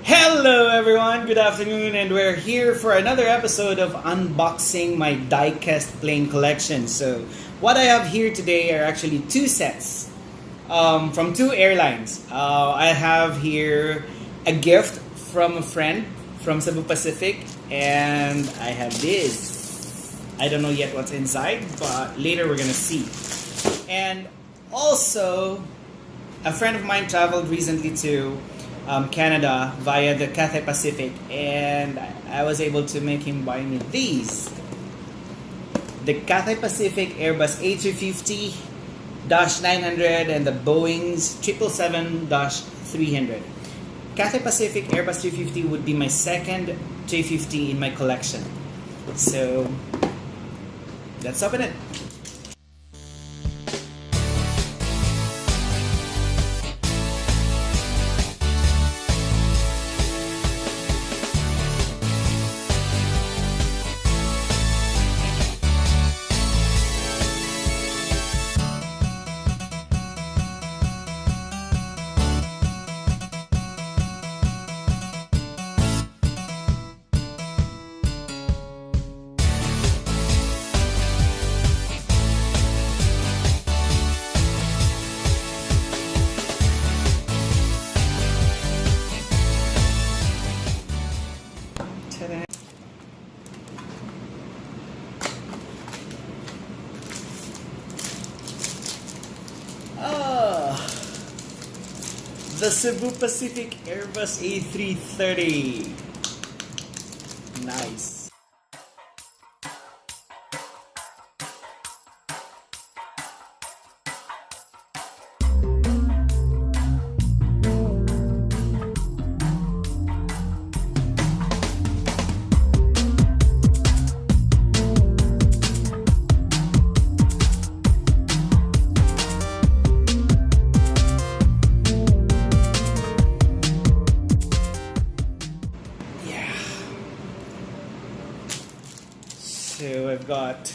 Hello everyone, good afternoon, and we're here for another episode of unboxing my die-cast plane collection. So what I have here today are actually two sets from two airlines. I have here a gift from a friend from Cebu Pacific, and I have this. I don't know yet what's inside, but later we're gonna see. And also, a friend of mine traveled recently to Canada via the Cathay Pacific, and I was able to make him buy me these. The Cathay Pacific Airbus A350-900 and the Boeing's 777-300. Cathay Pacific Airbus 350 would be my second 350 in my collection. So, let's open it. The Cebu Pacific Airbus A330. Nice. So I've got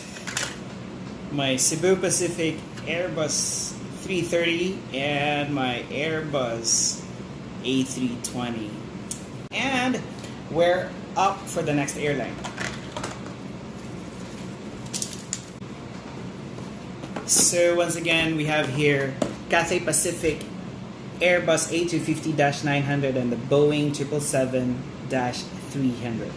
my Cebu Pacific Airbus 330 and my Airbus A320. And we're up for the next airline. So once again, we have here Cathay Pacific Airbus A350-900 and the Boeing 777-300.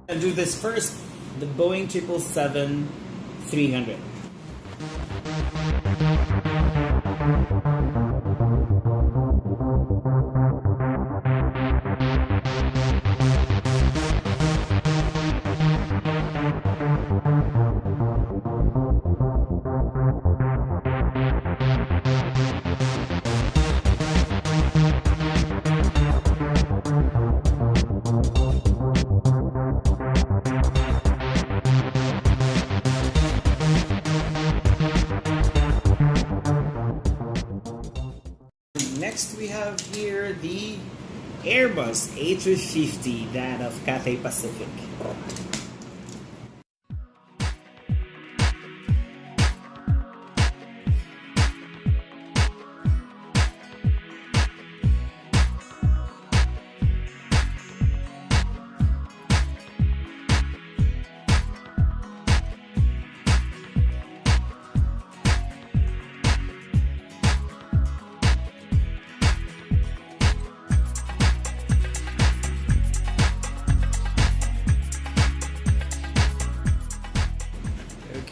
I'll do this first, the Boeing 777-300. Next, we have here the Airbus A350, that of Cathay Pacific.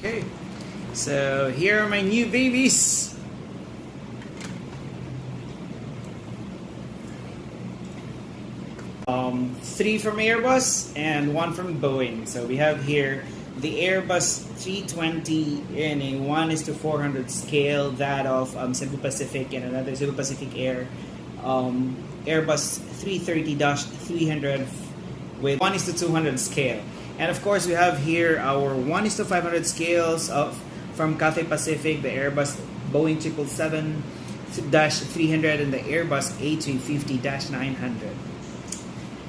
Okay, so here are my new babies. Three from Airbus and one from Boeing. So we have here the Airbus 320 in a 1:400 scale, that of Cebu Pacific, and another Cebu Pacific Air Airbus 330-300 with 1:200 scale. And of course, we have here our 1:500 scales from Cathay Pacific, the Airbus Boeing 777-300 and the Airbus A350-900.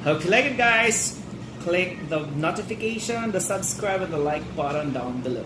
Hope you like it, guys. Click the notification, the subscribe, and the like button down below.